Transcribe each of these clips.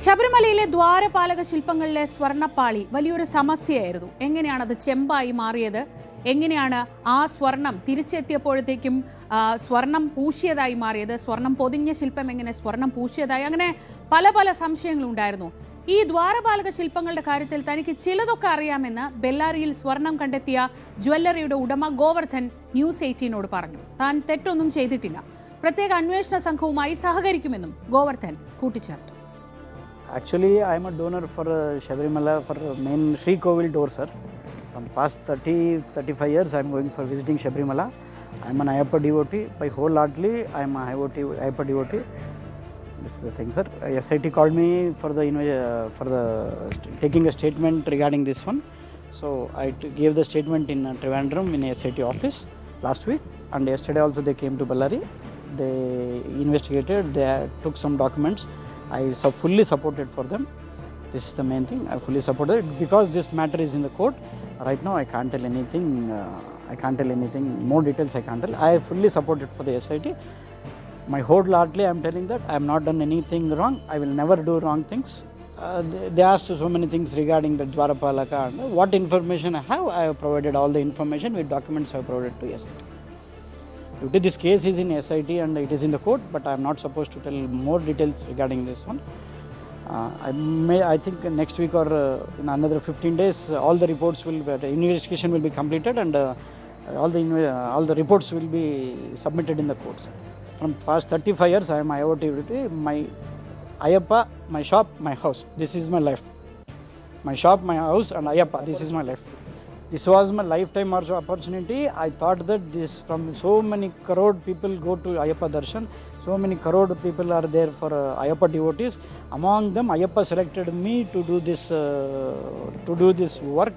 ശബരിമലയിലെ ദ്വാരപാലക ശില്പങ്ങളിലെ സ്വർണ്ണപ്പാളി വലിയൊരു സമസ്യയായിരുന്നു. എങ്ങനെയാണ് അത് ചെമ്പായി മാറിയത്? എങ്ങനെയാണ് ആ സ്വർണം തിരിച്ചെത്തിയപ്പോഴത്തേക്കും സ്വർണം പൂശിയതായി മാറിയത്? സ്വർണം പൊതിഞ്ഞ ശില്പം എങ്ങനെ സ്വർണം പൂശിയതായി? അങ്ങനെ പല പല സംശയങ്ങളുണ്ടായിരുന്നു. ഈ ദ്വാരപാലക ശില്പങ്ങളുടെ കാര്യത്തിൽ തനിക്ക് ചിലതൊക്കെ അറിയാമെന്ന് ബെല്ലാരിയിൽ സ്വർണം കണ്ടെത്തിയ ജ്വല്ലറിയുടെ ഉടമ ഗോവർദ്ധൻ ന്യൂസ് 18നോട് പറഞ്ഞു. താൻ തെറ്റൊന്നും ചെയ്തിട്ടില്ല, പ്രത്യേക അന്വേഷണ സംഘവുമായി സഹകരിക്കുമെന്നും ഗോവർദ്ധൻ കൂട്ടിച്ചേർത്തു. Actually, I am a donor for Shabarimala for main Sri Kovil door, sir. From past 30-35 years, I am going for visiting Shabarimala. I am an Ayyappa devotee. By wholeheartedly, I am a Ayyappa devotee. This is the thing, sir. SIT called me for taking a statement regarding this one. So I gave the statement in Trivandrum in SIT office last week, and yesterday also they came to Bellary. They investigated. They took some documents. I fully supported for them. This is the main thing. I fully supported it because this matter is in the court. Right now I can't tell anything. More details I can't tell. I fully supported for the SIT. My wholeheartedly I am telling that I have not done anything wrong. I will never do wrong things. They asked so many things regarding the Dwarapalaka. What information I have provided all the information with documents I have provided to SIT. This case is in SIT and it is in the court, but I am not supposed to tell more details regarding this one. I think next week or in another 15 days, all the reports the investigation will be completed and all the reports will be submitted in the courts. From past 35 years, I am Ayyappa. My Ayyappa, my shop, my house. This is my life. My shop, my house, and Ayyappa. This is my life. This was my lifetime opportunity. I thought that this from so many crore people go to Ayyappa Darshan. So many crore people are there for Ayyappa devotees. Among them, Ayyappa selected me to do this work.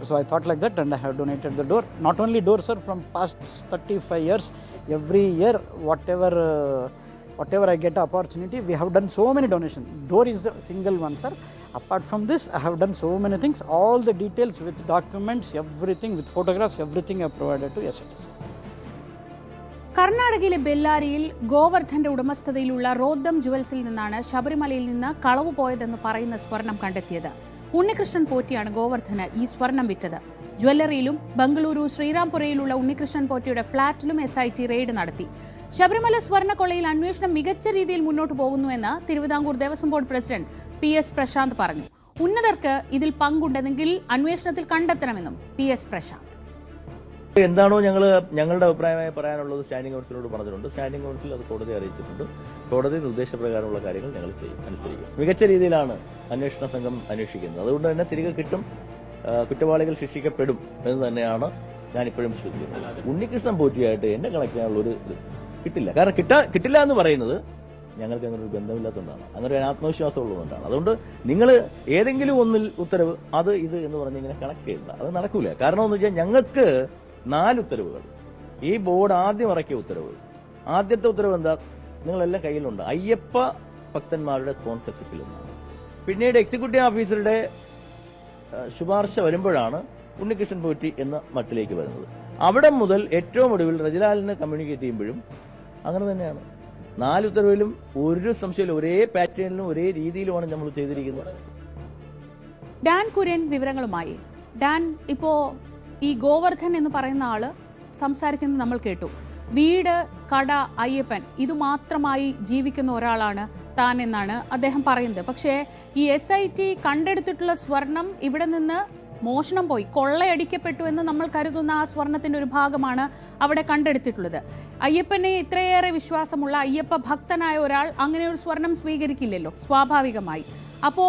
So I thought like that, and I have donated the door. Not only door, sir. From past 35 years, every year, whatever I get opportunity, we have done so many donations. Door is a single one, sir. Apart from this, I have done so many things. All the details with documents, everything with photographs, everything I have provided to SIT. കർണാടകയിലെ ബെല്ലാരിയിൽ ഗോവർദ്ധന്റെ ഉടമസ്ഥതയിലുള്ള റോദ്ദം ജുവൽസിൽ നിന്നാണ് ശബരിമലയിൽ നിന്ന് കളവ് പോയതെന്ന് പറയുന്ന സ്വർണം കണ്ടെത്തിയത്. ഉണ്ണികൃഷ്ണൻ പോറ്റിയാണ് ഗോവർദ്ധന് ഈ സ്വർണം വിറ്റത്. ജ്വല്ലറിയിലും ബംഗളൂരു ശ്രീരാംപുരയിലുള്ള ഉണ്ണികൃഷ്ണൻ പോറ്റിയുടെ ഫ്ളാറ്റിലും SIT റെയ്ഡ് നടത്തി. ശബരിമല സ്വർണ്ണക്കൊള്ളയിൽ അന്വേഷണം മികച്ച രീതിയിൽ മുന്നോട്ട് പോകുന്നുവെന്ന് Thiruvithamkoor Devaswom board president PS Prashanth പറഞ്ഞു. ഉന്നതർക്ക് ഇതിൽ പങ്കുണ്ടെങ്കിൽ അന്വേഷണത്തിൽ കണ്ടെത്തണമെന്നും PS പ്രശാന്ത്. എന്താണോ ഞങ്ങളുടെ അഭിപ്രായമായി പറയാനുള്ളത് സ്റ്റാൻഡിംഗ് കൗൺസിലോട് പറഞ്ഞിട്ടുണ്ട്. സ്റ്റാൻഡിംഗ് കൗൺസിൽ അത് കോടതിയെ അറിയിച്ചിട്ടുണ്ട്. കോടതി നിർദ്ദേശപ്രകാരമുള്ള കാര്യങ്ങൾ ഞങ്ങൾ അനുസരിക്കും. മികച്ച രീതിയിലാണ് അന്വേഷണ സംഘം അന്വേഷിക്കുന്നത്. അതുകൊണ്ട് തന്നെ തിരികെ കിട്ടും, കുറ്റവാളികൾ ശിക്ഷിക്കപ്പെടും എന്ന് തന്നെയാണ് ഞാനിപ്പോഴും വിശ്വസിക്കുന്നത്. ഉണ്ണികൃഷ്ണൻ പോറ്റിയായിട്ട് എന്നെ കണക്ട് ചെയ്യാനുള്ളൊരു കിട്ടില്ല. കാരണം കിട്ടില്ല എന്ന് പറയുന്നത് ഞങ്ങൾക്ക് അങ്ങനെ ഒരു ബന്ധമില്ലാത്തതുകൊണ്ടാണ്, അങ്ങനെ ഒരു ആത്മവിശ്വാസം ഉള്ളതുകൊണ്ടാണ്. അതുകൊണ്ട് നിങ്ങൾ ഏതെങ്കിലും ഒന്നിൽ ഉത്തരവ് അത് ഇത് എന്ന് പറഞ്ഞ് ഇങ്ങനെ കണക്ട് ചെയ്യില്ല, അത് നടക്കൂല. കാരണം എന്ന് വെച്ചാൽ ഞങ്ങൾക്ക് 4 ഉത്തരവുകൾ, ഈ ബോർഡ് ആദ്യം ഇറക്കിയ ഉത്തരവ്, ആദ്യത്തെ ഉത്തരവ് എന്താ, നിങ്ങളെല്ലാം കയ്യിലുണ്ട്, അയ്യപ്പ ഭക്തന്മാരുടെ സ്പോൺസർഷിപ്പിൽ നിന്നാണ്. പിന്നീട് എക്സിക്യൂട്ടീവ് ഓഫീസറുടെ ശുപാർശ വരുമ്പോഴാണ് ഉണ്ണികൃഷ്ണൻ പോറ്റി എന്ന മട്ടിലേക്ക് വരുന്നത്. അവിടെ മുതൽ ഏറ്റവും ഒടുവിൽ റജിലാലിനെ കമ്മ്യൂണിക്കേറ്റ് ചെയ്യുമ്പോഴും അങ്ങനെ തന്നെയാണ്. 4 ഉത്തരവിലും ഒരു സംശയമില്ല, ഒരേ പാറ്റേണിലും ഒരേ രീതിയിലുമാണ് നമ്മൾ ചെയ്തിരിക്കുന്നത്. ഡാൻ കുര്യൻ വിവരങ്ങളുമായി. ഡാൻ, ഇപ്പോ ഈ ഗോവർദ്ധൻ എന്ന് പറയുന്ന ആള് സംസാരിക്കുന്നത് നമ്മൾ കേട്ടു. വീട്, കട, അയ്യപ്പൻ ഇതുമാത്രമായി ജീവിക്കുന്ന ഒരാളാണ് താൻ എന്നാണ് അദ്ദേഹം പറയുന്നത്. പക്ഷേ ഈ SIT കണ്ടെടുത്തിട്ടുള്ള സ്വർണം ഇവിടെ നിന്ന് മോഷണം പോയി, കൊള്ളയടിക്കപ്പെട്ടു എന്ന് നമ്മൾ കരുതുന്ന ആ സ്വർണത്തിന്റെ ഒരു ഭാഗമാണ് അവിടെ കണ്ടെടുത്തിട്ടുള്ളത്. അയ്യപ്പനെ ഇത്രയേറെ വിശ്വാസമുള്ള അയ്യപ്പ ഭക്തനായ ഒരാൾ അങ്ങനെ ഒരു സ്വർണം സ്വീകരിക്കില്ലല്ലോ സ്വാഭാവികമായി. അപ്പോ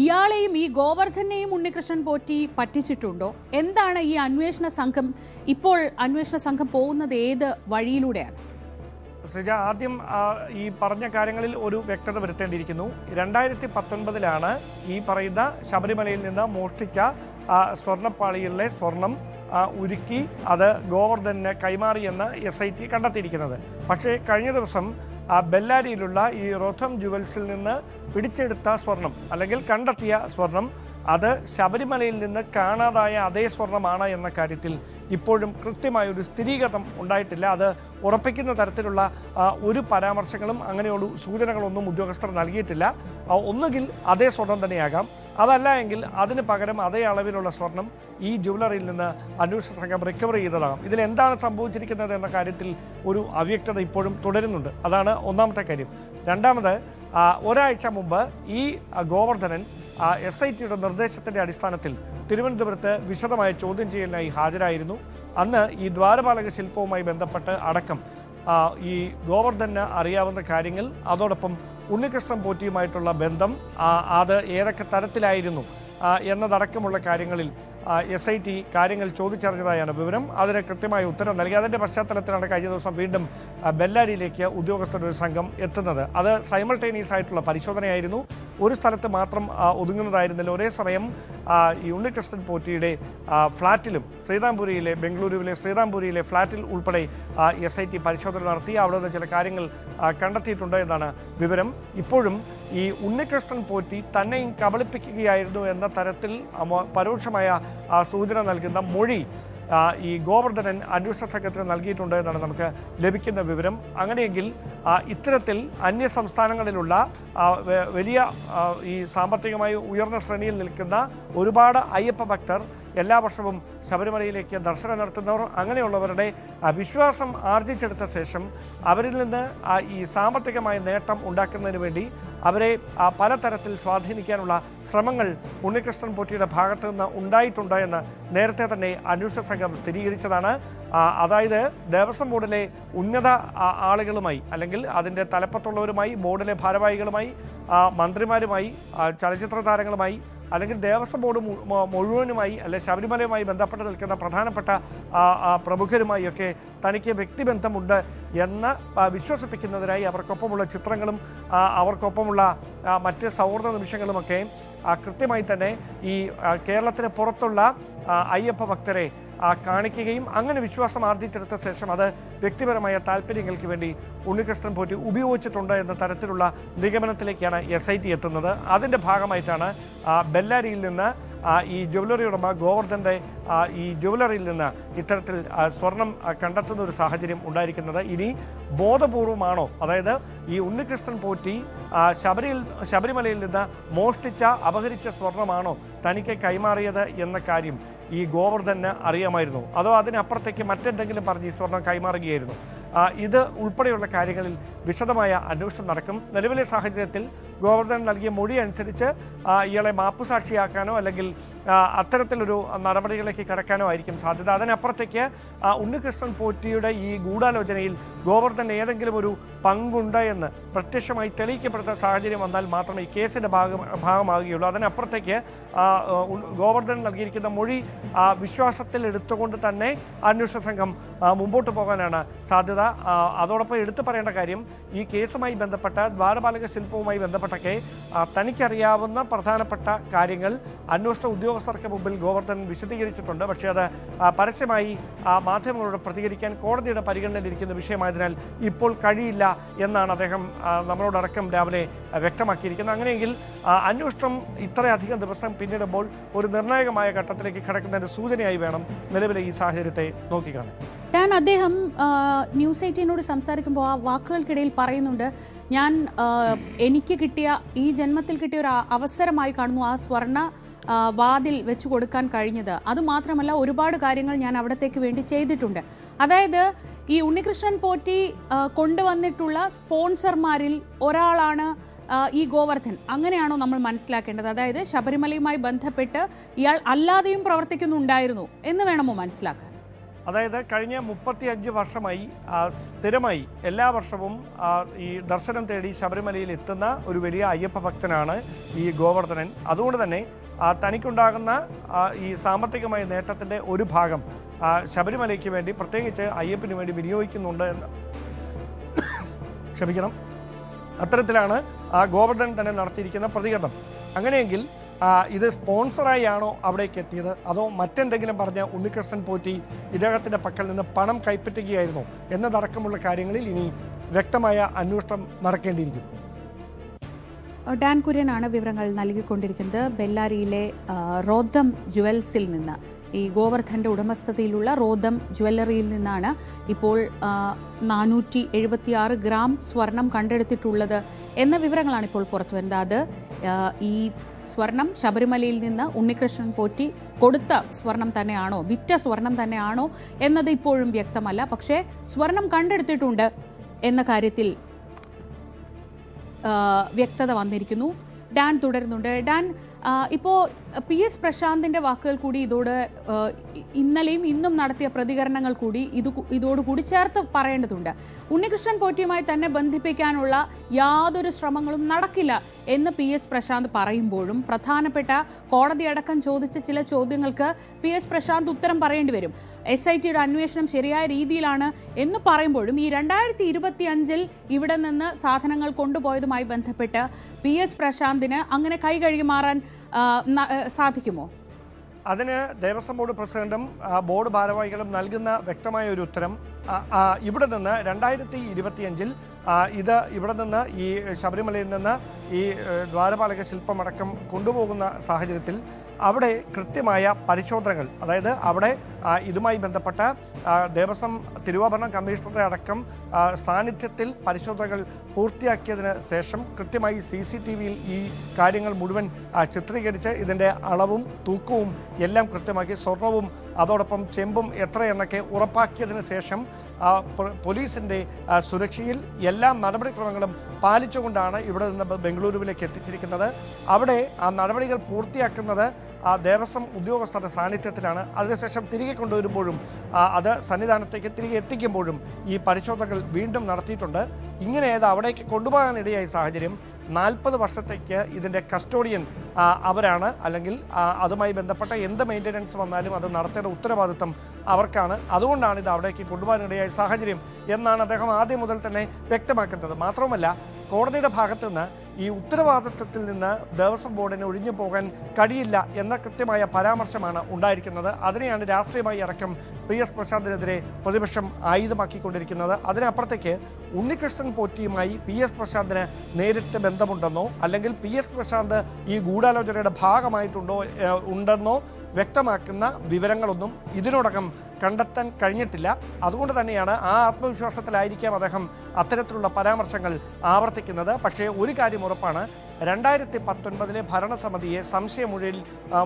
ഇയാളെയും ഈ ഗോവർദ്ധനെയും ഉണ്ണികൃഷ്ണൻ പോറ്റി പറ്റിച്ചിട്ടുണ്ടോ? എന്താണ് ഈ അന്വേഷണ സംഘം പോകുന്നത് ഏത് വഴിയിലൂടെയാണ്? ശ്രീജ, ആദ്യം ഈ പറഞ്ഞ കാര്യങ്ങളിൽ ഒരു വ്യക്തത വരുത്തേണ്ടിയിരിക്കുന്നു. 2019 ഈ പറയുന്ന ശബരിമലയിൽ നിന്ന് മോഷ്ടിച്ച സ്വർണ്ണപ്പാളികളിലെ സ്വർണം ഉരുക്കി അത് ഗോവർദ്ധന് കൈമാറിയെന്ന് SIT കണ്ടെത്തിയിരിക്കുന്നത്. പക്ഷേ കഴിഞ്ഞ ദിവസം ബെല്ലാരിയിലുള്ള ഈ റോഥം ജുവൽസിൽ നിന്ന് പിടിച്ചെടുത്ത സ്വർണം അല്ലെങ്കിൽ കണ്ടെത്തിയ സ്വർണം അത് ശബരിമലയിൽ നിന്ന് കാണാതായ അതേ സ്വർണ്ണമാണ് എന്ന കാര്യത്തിൽ ഇപ്പോഴും കൃത്യമായൊരു സ്ഥിരീകരണം ഉണ്ടായിട്ടില്ല. അത് ഉറപ്പിക്കുന്ന തരത്തിലുള്ള ഒരു പരാമർശങ്ങളും അങ്ങനെയുള്ള സൂചനകളൊന്നും ഉദ്യോഗസ്ഥർ നൽകിയിട്ടില്ല. ഒന്നുകിൽ അതേ സ്വർണം തന്നെയാകാം, അതല്ല എങ്കിൽ അതിന് പകരം അതേ അളവിലുള്ള സ്വർണം ഈ ജ്വല്ലറിയിൽ നിന്ന് അന്വേഷണ സംഘം റിക്കവർ ചെയ്തതാകാം. ഇതിലെന്താണ് സംഭവിച്ചിരിക്കുന്നത് എന്ന കാര്യത്തിൽ ഒരു അവ്യക്തത ഇപ്പോഴും തുടരുന്നുണ്ട്. അതാണ് ഒന്നാമത്തെ കാര്യം. രണ്ടാമത്, ഒരാഴ്ച മുമ്പ് ഈ ഗോവർദ്ധനൻ SITയുടെ നിർദ്ദേശത്തിൻ്റെ അടിസ്ഥാനത്തിൽ തിരുവനന്തപുരത്ത് വിശദമായ ചോദ്യം ചെയ്യലിനായി ഹാജരായിരുന്നു. അന്ന് ഈ ദ്വാരപാലക ശില്പവുമായി ബന്ധപ്പെട്ട് അടക്കം ഈ ഗോവർദ്ധന് അറിയാവുന്ന കാര്യങ്ങൾ, അതോടൊപ്പം ഉണ്ണികൃഷ്ണൻ പോറ്റിയുമായിട്ടുള്ള ബന്ധം അത് ഏതൊക്കെ തരത്തിലായിരുന്നു എന്നതടക്കമുള്ള കാര്യങ്ങളിൽ SIT കാര്യങ്ങൾ ചോദിച്ചറിഞ്ഞതായാണ് വിവരം. അതിന് കൃത്യമായ ഉത്തരം നൽകി. അതിൻ്റെ പശ്ചാത്തലത്തിലാണ് കഴിഞ്ഞ ദിവസം വീണ്ടും ബെല്ലാരിയിലേക്ക് ഉദ്യോഗസ്ഥരുടെ സംഘം എത്തുന്നത്. അത് സൈമൾട്ടേനിയസ് ആയിട്ടുള്ള പരിശോധനയായിരുന്നു. ഒരു സ്ഥലത്ത് മാത്രം ഒതുങ്ങുന്നതായിരുന്നില്ല. ഒരേ സമയം ഈ ഉണ്ണികൃഷ്ണൻ പോറ്റിയുടെ ഫ്ളാറ്റിലും ബംഗളൂരുവിലെ ശ്രീറാംപുരിയിലെ ഫ്ളാറ്റിൽ ഉൾപ്പെടെ SIT പരിശോധന നടത്തി. അവിടെ നിന്ന് ചില കാര്യങ്ങൾ കണ്ടെത്തിയിട്ടുണ്ട് എന്നാണ് വിവരം. ഇപ്പോഴും ഈ ഉണ്ണികൃഷ്ണൻ പോറ്റി തന്നെയും കബളിപ്പിക്കുകയായിരുന്നു എന്ന തരത്തിൽ പരോക്ഷമായ സൂചന നൽകുന്ന മൊഴി ഈ ഗോവർദ്ധനൻ അന്വേഷണ സംഘത്തിന് നൽകിയിട്ടുണ്ട് എന്നാണ് നമുക്ക് ലഭിക്കുന്ന വിവരം. അങ്ങനെയെങ്കിൽ ഇത്തരത്തിൽ അന്യ സംസ്ഥാനങ്ങളിലുള്ള വലിയ ഈ സാമ്പത്തികമായി ഉയർന്ന ശ്രേണിയിൽ നിൽക്കുന്ന ഒരുപാട് അയ്യപ്പ ഭക്തർ എല്ലാ വർഷവും ശബരിമലയിലേക്ക് ദർശനം നടത്തുന്നവർ, അങ്ങനെയുള്ളവരുടെ വിശ്വാസം ആർജിച്ചെടുത്ത ശേഷം അവരിൽ നിന്ന് ഈ സാമ്പത്തികമായ നേട്ടം ഉണ്ടാക്കുന്നതിന് വേണ്ടി അവരെ പലതരത്തിൽ സ്വാധീനിക്കാനുള്ള ശ്രമങ്ങൾ ഉണ്ണികൃഷ്ണൻ പോറ്റിയുടെ ഭാഗത്തു നിന്ന് ഉണ്ടായിട്ടുണ്ട് എന്ന് നേരത്തെ തന്നെ അന്വേഷണ സംഘം സ്ഥിരീകരിച്ചതാണ്. അതായത് ദേവസ്വം ബോർഡിലെ ഉന്നത ആളുകളുമായി, അല്ലെങ്കിൽ അതിൻ്റെ തലപ്പത്തുള്ളവരുമായി, ബോർഡിലെ ഭാരവാഹികളുമായി, മന്ത്രിമാരുമായി, ചലച്ചിത്ര താരങ്ങളുമായി, അല്ലെങ്കിൽ ദേവസ്വം ബോർഡ് മുഴുവനുമായി, അല്ലെങ്കിൽ ശബരിമലയുമായി ബന്ധപ്പെട്ട് നിൽക്കുന്ന പ്രധാനപ്പെട്ട പ്രമുഖരുമായി ഒക്കെ തനിക്ക് വ്യക്തിബന്ധമുണ്ട് എന്ന് വിശ്വസിപ്പിക്കുന്നതിനായി അവർക്കൊപ്പമുള്ള ചിത്രങ്ങളും അവർക്കൊപ്പമുള്ള മറ്റ് സൗഹൃദ നിമിഷങ്ങളുമൊക്കെ കൃത്യമായി തന്നെ ഈ കേരളത്തിന് പുറത്തുള്ള അയ്യപ്പ ഭക്തരെ കാണിക്കുകയും അങ്ങനെ വിശ്വാസം ആർജിച്ചെടുത്ത ശേഷം അത് വ്യക്തിപരമായ താല്പര്യങ്ങൾക്ക് വേണ്ടി ഉണ്ണികൃഷ്ണൻ പോറ്റി ഉപയോഗിച്ചിട്ടുണ്ട് എന്ന തരത്തിലുള്ള നിഗമനത്തിലേക്കാണ് SIT എത്തുന്നത്. അതിൻ്റെ ഭാഗമായിട്ടാണ് ബെല്ലാരിയിൽ നിന്ന് ഈ ജ്വല്ലറി ഉടമ ഗോവർദ്ധൻ്റെ ഈ ജ്വല്ലറിയിൽ നിന്ന് ഇത്തരത്തിൽ സ്വർണം കണ്ടെത്തുന്ന ഒരു സാഹചര്യം ഉണ്ടായിരിക്കുന്നത്. ഇനി ബോധപൂർവമാണോ, അതായത് ഈ ഉണ്ണികൃഷ്ണൻ പോറ്റി ശബരിമലയിൽ നിന്ന് മോഷ്ടിച്ച അപഹരിച്ച സ്വർണമാണോ തനിക്ക് കൈമാറിയത് എന്ന കാര്യം ഈ ഗോവർദ്ധന് അറിയാമായിരുന്നു, അതോ അതിനപ്പുറത്തേക്ക് മറ്റെന്തെങ്കിലും പറഞ്ഞ് ഈ സ്വർണം കൈമാറുകയായിരുന്നു? ഇത് ഉൾപ്പെടെയുള്ള കാര്യങ്ങളിൽ വിശദമായ അന്വേഷണം നടക്കും. നിലവിലെ സാഹചര്യത്തിൽ ഗോവർദ്ധൻ നൽകിയ മൊഴി അനുസരിച്ച് ഇയാളെ മാപ്പുസാക്ഷിയാക്കാനോ അല്ലെങ്കിൽ അത്തരത്തിലൊരു നടപടികളിലേക്ക് കടക്കാനോ ആയിരിക്കും സാധ്യത. അതിനപ്പുറത്തേക്ക് ഉണ്ണികൃഷ്ണൻ പോറ്റിയുടെ ഈ ഗൂഢാലോചനയിൽ ഗോവർദ്ധൻ ഏതെങ്കിലും ഒരു പങ്കുണ്ട് എന്ന് പ്രത്യക്ഷമായി തെളിയിക്കപ്പെടുന്ന സാഹചര്യം വന്നാൽ മാത്രമേ ഈ കേസിൻ്റെ ഭാഗമാകുകയുള്ളൂ. അതിനപ്പുറത്തേക്ക് ഗോവർദ്ധൻ നൽകിയിരിക്കുന്ന മൊഴി വിശ്വാസത്തിൽ എടുത്തുകൊണ്ട് തന്നെ അന്വേഷണ സംഘം മുമ്പോട്ട് പോകാനാണ് സാധ്യത. അതോടൊപ്പം എടുത്തു പറയേണ്ട കാര്യം, ഈ കേസുമായി ബന്ധപ്പെട്ട ദ്വാരപാലക ശില്പവുമായി ബന്ധപ്പെട്ടൊക്കെ തനിക്കറിയാവുന്ന പ്രധാനപ്പെട്ട കാര്യങ്ങൾ അന്വേഷണ ഉദ്യോഗസ്ഥർക്ക് മുമ്പിൽ ഗോവർദ്ധൻ വിശദീകരിച്ചിട്ടുണ്ട്. പക്ഷേ അത് പരസ്യമായി മാധ്യമങ്ങളോട് പ്രതികരിക്കാൻ കോടതിയുടെ പരിഗണനയിലിരിക്കുന്ന വിഷയമായതിനാൽ ഇപ്പോൾ കഴിയില്ല എന്നാണ് അദ്ദേഹം നമ്മളോടടക്കം രാവിലെ വ്യക്തമാക്കിയിരിക്കുന്നത്. അങ്ങനെയെങ്കിൽ അന്വേഷണം ഇത്രയധികം ദിവസം പിന്നിടുമ്പോൾ ഒരു നിർണായകമായ ഘട്ടത്തിലേക്ക് കടക്കുന്നതിൻ്റെ സൂചനയായി വേണം നിലവിലെ ഈ സാഹചര്യത്തെ നോക്കിക്കാണാൻ. ഞാൻ അദ്ദേഹം ന്യൂസ് 18നോട് സംസാരിക്കുമ്പോൾ ആ വാക്കുകൾക്കിടയിൽ പറയുന്നുണ്ട്, ഞാൻ എനിക്ക് കിട്ടിയ ഈ ജന്മത്തിൽ കിട്ടിയ ഒരു അവസരമായി കാണുന്നു ആ സ്വർണ്ണ വാതിൽ വെച്ചു കൊടുക്കാൻ കഴിഞ്ഞത്. അതുമാത്രമല്ല, ഒരുപാട് കാര്യങ്ങൾ ഞാൻ അവിടത്തേക്ക് വേണ്ടി ചെയ്തിട്ടുണ്ട്. അതായത് ഈ ഉണ്ണികൃഷ്ണൻ പോറ്റി കൊണ്ടുവന്നിട്ടുള്ള സ്പോൺസർമാരിൽ ഒരാളാണ് ഈ ഗോവർദ്ധൻ. അങ്ങനെയാണോ നമ്മൾ മനസ്സിലാക്കേണ്ടത്? അതായത് ശബരിമലയുമായി ബന്ധപ്പെട്ട് ഇയാൾ അല്ലാതെയും പ്രവർത്തിക്കുന്നുണ്ടായിരുന്നു എന്ന് വേണമോ മനസ്സിലാക്കാൻ? അതായത് കഴിഞ്ഞ 35 വർഷമായി സ്ഥിരമായി എല്ലാ വർഷവും ഈ ദർശനം തേടി ശബരിമലയിൽ എത്തുന്ന ഒരു വലിയ അയ്യപ്പ ഭക്തനാണ് ഈ ഗോവർദ്ധനൻ. അതുകൊണ്ട് തന്നെ തനിക്കുണ്ടാകുന്ന ഈ സാമ്പത്തികമായ നേട്ടത്തിൻ്റെ ഒരു ഭാഗം ശബരിമലയ്ക്ക് വേണ്ടി, പ്രത്യേകിച്ച് അയ്യപ്പന് വേണ്ടി വിനിയോഗിക്കുന്നുണ്ട് എന്ന് ക്ഷമിക്കണം, അത്തരത്തിലാണ് ഗോവർദ്ധൻ തന്നെ നടത്തിയിരിക്കുന്ന പ്രതികരണം. അങ്ങനെയെങ്കിൽ ഇത് സ്പോൺസറായി ആണോ അവിടേക്ക് എത്തിയത്, അതോ മറ്റെന്തെങ്കിലും പറഞ്ഞ ഉണ്ണികൃഷ്ണൻ പോറ്റി ഇദ്ദേഹത്തിൻ്റെ പക്കൽ നിന്ന് പണം കൈപ്പറ്റുകയായിരുന്നു എന്നതടക്കമുള്ള കാര്യങ്ങളിൽ ഇനി വ്യക്തമായ അന്വേഷണം നടക്കേണ്ടിയിരിക്കുന്നു. ഡാൻ കുര്യനാണ് വിവരങ്ങൾ നൽകിക്കൊണ്ടിരിക്കുന്നത്. ബെല്ലാരിയിലെ റോദം ജുവൽസിൽ നിന്ന്, ഈ ഗോവർദ്ധൻ്റെ ഉടമസ്ഥതയിലുള്ള റോദം ജ്വല്ലറിയിൽ നിന്നാണ് ഇപ്പോൾ 476 ഗ്രാം സ്വർണം കണ്ടെടുത്തിട്ടുള്ളത് എന്ന വിവരങ്ങളാണ് ഇപ്പോൾ പുറത്തു വരുന്നത്. അത് ഈ സ്വർണം ശബരിമലയിൽ നിന്ന് ഉണ്ണികൃഷ്ണൻ പോറ്റി കൊടുത്ത സ്വർണം തന്നെയാണോ, വിറ്റ സ്വർണം തന്നെയാണോ എന്നത് ഇപ്പോഴും വ്യക്തമല്ല. പക്ഷേ സ്വർണം കണ്ടെടുത്തിട്ടുണ്ട് എന്ന കാര്യത്തിൽ വ്യക്തത വന്നിരിക്കുന്നു. ഡാൻ തുടരുന്നുണ്ട്. ഡാൻ, ഇപ്പോൾ PS പ്രശാന്തിൻ്റെ വാക്കുകൾ കൂടി ഇതോട് ഇന്നലെയും ഇന്നും നടത്തിയ പ്രതികരണങ്ങൾ കൂടി ഇതോടുകൂടി ചേർത്ത് പറയേണ്ടതുണ്ട്. ഉണ്ണികൃഷ്ണൻ പോറ്റിയുമായി തന്നെ ബന്ധിപ്പിക്കാനുള്ള യാതൊരു ശ്രമങ്ങളും നടക്കില്ല എന്ന് PS പ്രശാന്ത് പറയുമ്പോഴും പ്രധാനപ്പെട്ട കോടതിയടക്കം ചോദിച്ച ചില ചോദ്യങ്ങൾക്ക് PS പ്രശാന്ത് ഉത്തരം പറയേണ്ടി വരും. SITയുടെ അന്വേഷണം ശരിയായ രീതിയിലാണ് എന്ന് പറയുമ്പോഴും ഈ 2025 ഇവിടെ നിന്ന് സാധനങ്ങൾ കൊണ്ടുപോയതുമായി ബന്ധപ്പെട്ട് PS പ്രശാന്തിന് അങ്ങനെ കൈ കഴുകി മാറാൻ സാധിക്കുമോ? അതിന് ദേവസ്വം ബോർഡ് പ്രസിഡന്റും ബോർഡ് ഭാരവാഹികളും നൽകുന്ന വ്യക്തമായ ഒരു ഉത്തരം, ഇവിടെ നിന്ന് 2025 ഇവിടെ നിന്ന് ഈ ശബരിമലയിൽ നിന്ന് ഈ ദ്വാരപാലക ശില്പമടക്കം കൊണ്ടുപോകുന്ന സാഹചര്യത്തിൽ അവിടെ കൃത്യമായ പരിശോധനകൾ, അതായത് അവിടെ ഇതുമായി ബന്ധപ്പെട്ട ദേവസ്വം തിരുവാഭരണ കമ്മീഷണറുടെ അടക്കം സാന്നിധ്യത്തിൽ പരിശോധനകൾ പൂർത്തിയാക്കിയതിന് ശേഷം കൃത്യമായി CCTVയിൽ ഈ കാര്യങ്ങൾ മുഴുവൻ ചിത്രീകരിച്ച് ഇതിൻ്റെ അളവും തൂക്കവും എല്ലാം കൃത്യമാക്കി സ്വർണവും അതോടൊപ്പം ചെമ്പും എത്രയെന്നൊക്കെ ഉറപ്പാക്കിയതിന് ശേഷം പോലീസിൻ്റെ സുരക്ഷയിൽ എല്ലാ നടപടിക്രമങ്ങളും പാലിച്ചുകൊണ്ടാണ് ഇവിടെ നിന്ന് ബംഗളൂരുവിലേക്ക് എത്തിച്ചിരിക്കുന്നത്. അവിടെ ആ നടപടികൾ പൂർത്തിയാക്കുന്നത് ദേവസ്വം ഉദ്യോഗസ്ഥരുടെ സാന്നിധ്യത്തിലാണ്. അതിനുശേഷം തിരികെ കൊണ്ടുവരുമ്പോഴും അത് സന്നിധാനത്തേക്ക് തിരികെ എത്തിക്കുമ്പോഴും ഈ പരിശോധനകൾ വീണ്ടും നടത്തിയിട്ടുണ്ട്. ഇങ്ങനെ അവിടേക്ക് കൊണ്ടുപോകാനിടയായ സാഹചര്യം 40 വർഷത്തേക്ക് ഇതിൻ്റെ കസ്റ്റോഡിയൻ അവരാണ്, അല്ലെങ്കിൽ അതുമായി ബന്ധപ്പെട്ട എന്ത് മെയിൻ്റനൻസ് വന്നാലും അത് നടത്തേണ്ട ഉത്തരവാദിത്വം അവർക്കാണ്. അതുകൊണ്ടാണ് ഇത് അവിടേക്ക് കൊണ്ടുപോകാനിടയായ സാഹചര്യം എന്നാണ് അദ്ദേഹം ആദ്യം മുതൽ തന്നെ വ്യക്തമാക്കുന്നത്. മാത്രവുമല്ല, കോടതിയുടെ ഭാഗത്തു നിന്ന് ഈ ഉത്തരവാദിത്വത്തിൽ നിന്ന് ദേവസ്വം ബോർഡിന് ഒഴിഞ്ഞു പോകാൻ കഴിയില്ല എന്ന കൃത്യമായ പരാമർശമാണ് ഉണ്ടായിരിക്കുന്നത്. അതിനെയാണ് രാഷ്ട്രീയമായി അടക്കം PS പ്രശാന്തിനെതിരെ പ്രതിപക്ഷം ആയുധമാക്കിക്കൊണ്ടിരിക്കുന്നത്. അതിനപ്പുറത്തേക്ക് ഉണ്ണികൃഷ്ണൻ പോറ്റിയുമായി PS പ്രശാന്തിന് നേരിട്ട് ബന്ധമുണ്ടെന്നോ അല്ലെങ്കിൽ PS പ്രശാന്ത് ഈ ഗൂഢാലോചനയുടെ ഉണ്ടെന്നോ വ്യക്തമാക്കുന്ന വിവരങ്ങളൊന്നും ഇതിനോടകം കണ്ടെത്താൻ കഴിഞ്ഞിട്ടില്ല. അതുകൊണ്ട് തന്നെയാണ് ആ ആത്മവിശ്വാസത്തിലായിരിക്കാം അദ്ദേഹം അത്തരത്തിലുള്ള പരാമർശങ്ങൾ ആവർത്തിക്കുന്നത്. പക്ഷേ ഒരു കാര്യം ഉറപ്പാണ്, 2019 ഭരണസമിതിയെ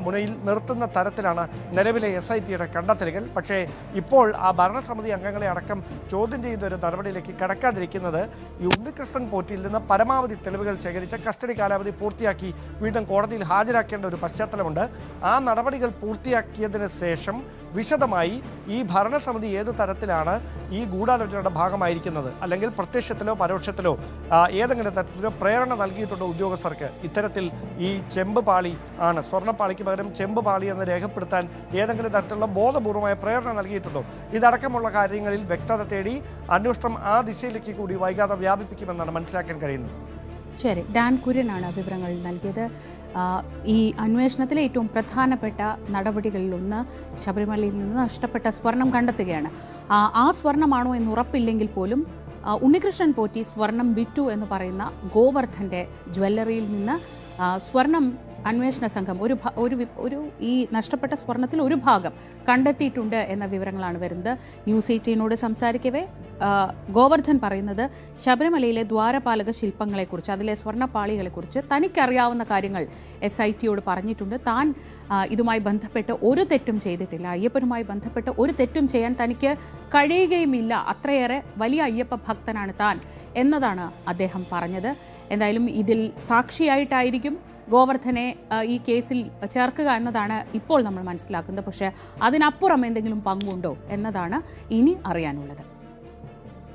മുനയിൽ നിർത്തുന്ന തരത്തിലാണ് നിലവിലെ SITയുടെ കണ്ടെത്തലുകൾ. പക്ഷേ ഇപ്പോൾ ആ ഭരണസമിതി അംഗങ്ങളെ അടക്കം ചോദ്യം ചെയ്യുന്ന ഒരു നടപടിയിലേക്ക് കടക്കാതിരിക്കുന്നത് ഈ ഉണ്ണികൃഷ്ണൻ പോറ്റിയിൽ നിന്ന് പരമാവധി തെളിവുകൾ ശേഖരിച്ച് കസ്റ്റഡി കാലാവധി പൂർത്തിയാക്കി വീണ്ടും കോടതിയിൽ ഹാജരാക്കേണ്ട ഒരു പശ്ചാത്തലമുണ്ട്. ആ നടപടികൾ പൂർത്തിയാക്കിയതിന് ശേഷം വിശദമായി ഈ ഭരണസമിതി ഏത് തരത്തിലാണ് ഈ ഗൂഢാലോചനയുടെ ഭാഗമായിരിക്കുന്നത്, അല്ലെങ്കിൽ പ്രത്യക്ഷത്തിലോ പരോക്ഷത്തിലോ ഏതെങ്കിലും തരത്തിലോ പ്രേരണ നൽകിയിട്ടുണ്ടോ ഉദ്യോഗസ്ഥർക്ക് ഇത്തരത്തിൽ ഈ ചെമ്പ് പാളി ആണ്, സ്വർണ്ണപ്പാളിക്ക് പകരം ചെമ്പ് പാളി എന്ന് രേഖപ്പെടുത്താൻ ഏതെങ്കിലും തരത്തിലുള്ള ബോധപൂർവമായ പ്രേരണ നൽകിയിട്ടുണ്ടോ, ഇതടക്കമുള്ള കാര്യങ്ങളിൽ വ്യക്തത തേടി അന്വേഷണം ആ ദിശയിലേക്ക് കൂടി വൈകാതെ വ്യാപിപ്പിക്കുമെന്നാണ് മനസ്സിലാക്കാൻ കഴിയുന്നത്. ശരി, ഡാൻ കുര്യനാണ് വിവരങ്ങൾ നൽകിയത്. ഈ അന്വേഷണത്തിലെ ഏറ്റവും പ്രധാനപ്പെട്ട നടപടികളിലൊന്ന് ശബരിമലയിൽ നിന്ന് നഷ്ടപ്പെട്ട സ്വർണം കണ്ടെത്തുകയാണ്. ആ സ്വർണമാണോ എന്ന് ഉറപ്പില്ലെങ്കിൽ പോലും ഉണ്ണികൃഷ്ണൻ പോറ്റി സ്വർണം വിറ്റു എന്ന് പറയുന്ന ഗോവർദ്ധൻ്റെ ജ്വല്ലറിയിൽ നിന്ന് സ്വർണം അന്വേഷണ സംഘം ഒരു ഈ നഷ്ടപ്പെട്ട സ്വർണത്തിൽ ഒരു ഭാഗം കണ്ടെത്തിയിട്ടുണ്ട് എന്ന വിവരങ്ങളാണ് വരുന്നത്. ന്യൂസ് 18 സംസാരിക്കവേ ഗോവർദ്ധൻ പറയുന്നത് ശബരിമലയിലെ ദ്വാരപാലക ശില്പങ്ങളെക്കുറിച്ച്, അതിലെ സ്വർണ്ണപ്പാളികളെക്കുറിച്ച് തനിക്കറിയാവുന്ന കാര്യങ്ങൾ SITയോട് പറഞ്ഞിട്ടുണ്ട്. താൻ ഇതുമായി ബന്ധപ്പെട്ട് ഒരു തെറ്റും ചെയ്തിട്ടില്ല, അയ്യപ്പനുമായി ബന്ധപ്പെട്ട് ഒരു തെറ്റും ചെയ്യാൻ തനിക്ക് കഴിയുകയുമില്ല, അത്രയേറെ വലിയ അയ്യപ്പ ഭക്തനാണ് താൻ എന്നതാണ് അദ്ദേഹം പറഞ്ഞത്. എന്തായാലും ഇതിൽ സാക്ഷിയായിട്ടായിരിക്കും ഗോവർദ്ധനെ ഈ കേസിൽ ചേർക്കുക എന്നതാണ് ഇപ്പോൾ നമ്മൾ മനസ്സിലാക്കുന്നത്. പക്ഷേ അതിനപ്പുറം എന്തെങ്കിലും പങ്കുണ്ടോ എന്നതാണ് ഇനി അറിയാനുള്ളത്.